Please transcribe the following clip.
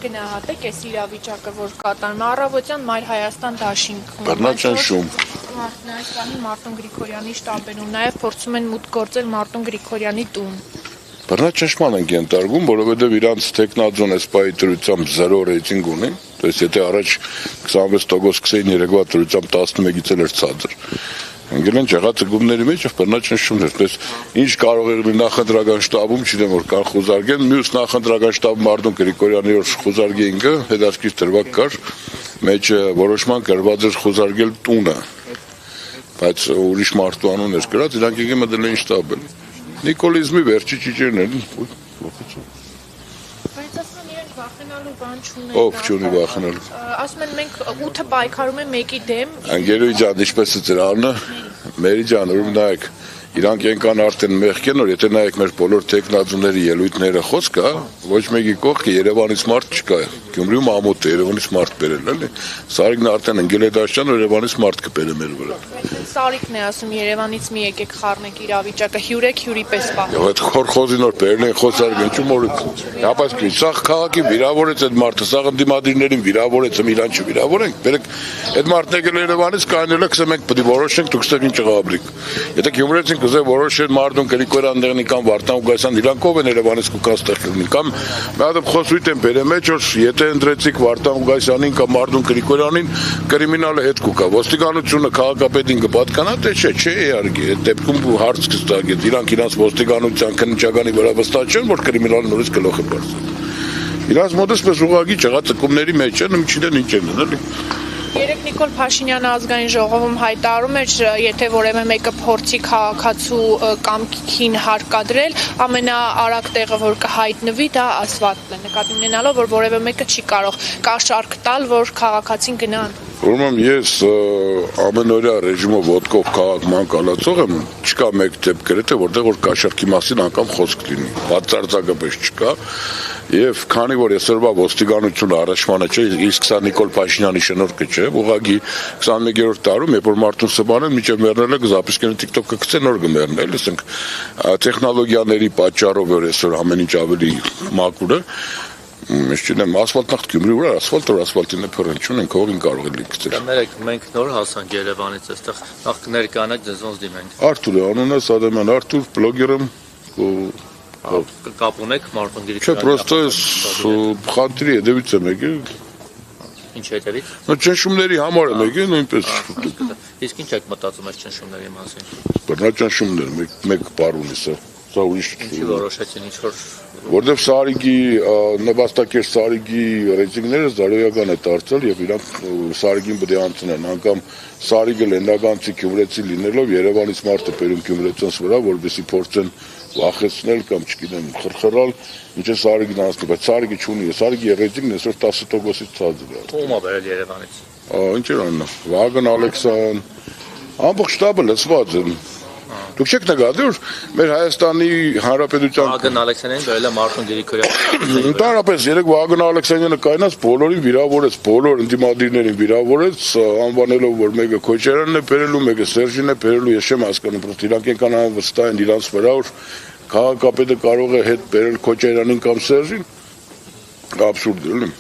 գնահատեք այս իրավիճակը, որ կատարում է առավոտյան Մայր Հայաստան դաշինքում։ Բռնաճնշում։ Այս բանի Մարտուն Գրիգորյանի շտաբերում նաև փորձում են մուտք գործել Մարտուն Գրիգորյանի տուն։ Բռնաճնշման են ենթարկում, որովհետև իրանց տեխնազոն էսպայի դրությամբ 0 ռեյտինգ ունի, то есть եթե առաջ 26% կսեին երեկվա դրությամբ 11-ից էլ էր ցածր։ Անգել են ջեղացգումների մեջ բռնաճնշումներ, պես ինչ կարող է լինել նախընտրական շտաբում, չգիտեմ որ կան խոզարգեն, մյուս նախընտրական շտաբում Մարտուն Գրիգորյանի որ խոզարգեինքը հետաքրքիր դրվակ կար, մեջ որոշման կրված էր խոզարգել տունը, բայց ուրիշ մարդու անուն էր գրած, իրանք եկել մտել էին շտաբ։ Նիկոլիզմի վերջի ճիճերն են։ Բայց ասում են իրենք վախենալու բան չունեն։ Ով չունի վախենալու։ Ասում են մենք 8-ը պայքարում են մեկի դեմ։ Անգերոյի ջան, ինչպես է ձեր անունը։ Մերի ջան, ուրեմն նայեք, իրանք եկան արդեն մեղքեն, որ եթե նայեք մեր բոլոր տեխնազուների ելույթները խոսք կա, ոչ մեկի կողքը Երևանից մարդ չկա։ Գյումրիում ամոթ է Երևանից մարդ բերել, էլի։ Սարիգն արդեն ընկել է դաշտան, որ Երևանից մարդ կբերե մեր վրա։ Սարիգն է ասում Երևանից մի եկեք խառնեք իրավիճակը, հյուրեք հյուրի պես պահ։ Այդ խորխոզին որ բերել են խոսարգեն չու մորից։ Հապաս քիչ սա քաղաքի վիրավորեց այդ մարդը, սա ընդդիմադիրներին վիրավորեց, իրան չվիրավորենք։ Բերեք այդ մարդն եկել Երևանից կանելը կսեմ մենք պետք է որոշենք դուք ստեղ ինչ ղաբրիկ։ Եթե գյումրեցին կուզե որոշել Մարտուն Գրիգորյան դեղնի կամ Վարդան Ուգասյան իրանք ով են Երևանից կուկան ստեղ լինի կամ մի հատ խոսույթ են բերել մեջ որ եթե ընդրեցիք Վարդան Ուգասյանին կամ Մարտուն Գրիգորյանին կրիմինալը հետ կուկա ոստիկանությունը քաղաքապետին կպատկանա թե չէ իհարկե այդ դեպքում հարց կստագետ իրանք իրանց ոստիկանության քննիչականի վրա վստահ չեն որ կրիմինալը նորից գլուխ է բարձր իրանց մոտ էսպես ուղղակի ճղածկումների մեջ են չգիտեն ինչ են էլի Երեք Նիկոլ Փաշինյանը ազգային ժողովում հայտարարում էր, եթե որևէ մեկը փորձի քաղաքացու կամքին հարկադրել, ամենաարագ տեղը որ կհայտնվի դա ասֆալտն է, նկատի ունենալով որ որևէ մեկը չի կարող կաշառք տալ, որ քաղաքացին գնան։ Ուրեմն ես ամենօրյա ռեժիմով ոտքով քաղաքման կալացող եմ, չկա մեկ դեպք գրեթե որտեղ որ կաշառքի մասին անգամ խոսք լինի, բացարձակապես չկա եւ քանի որ այսօրվա ոստիկանությունը առաջմանը չէ, իսկ սա Նիկոլ Փաշինյանի շնորհքը չէ, ուղղակի 21-րդ տարում երբ որ Մարտուն Սպանեն միջև մեռնել է զապիսկենը TikTok-ը գցեն նոր կմեռնել, ասենք տեխնոլոգիաների պատճառով որ այսօր ամեն ինչ ավելի մաքուր է Ես չունեմ ասֆալտ նախ Գյումրի վրա ասֆալտին է փռել չունենք հողին կարող է լիքցել Մենք նոր հասանք Երևանից այստեղ նախ կներկանանք ձեզ ոնց դիմենք Արթուր է անունը Սադամյան Արթուր բլոգեր եմ կապ ունեք Մարտուն Գրիգորյանի Չէ պրոստը խնդրի հետևից եմ եկել Ինչ հետևից Ճնշումների համար եմ եկել նույնպես Իսկ ինչ եք մտածում այս ճնշումների մասին Բռնաճնշումներ մեկ բառ ունի սա Ինչի որոշեցին ինչ որ Որտեվ Սարիգի նպաստակեր Սարիգի ռեյտինգները զարոյական է դարձել եւ իրանք Սարիգին պետք է անցնեն անգամ Սարիգը լենდականցի գյումրեցի լինելով Երևանից մարդը բերում գյումրեցոնց վրա որովհետեւ փորձեն վախեցնել կամ չգիտեմ խրխրալ ինչ է Սարիգն անցնում բայց Սարիգը չունի Սարիգի ռեյտինգն այսօր 10%-ից ցածր է Ո՞ւմ է բերել Երևանից Ինչ էր անունը Վագն Ալեքսան ամբողջ շտաբը լսված է Դուք չեք նկատի որ մեր Հայաստանի Հանրապետության Վագն Ալեքսյանին բերել է Մարտուն Գրիգորյանը Ընդհանրապես երեք Վագն Ալեքսյանը կայնած բոլորին վիրավորեց, բոլոր ընդդիմադիրներին վիրավորեց, անվանելով որ մեկը Քոչարյանն է բերելու, մեկը Սերժին է բերելու, ես չեմ հասկանում, պրոստը իրանք եկան անվստահ են իրանց վրա որ քաղաքապետը կարող է հետ բերել Քոչարյանին կամ Սերժին, աբսուրդ է, էլի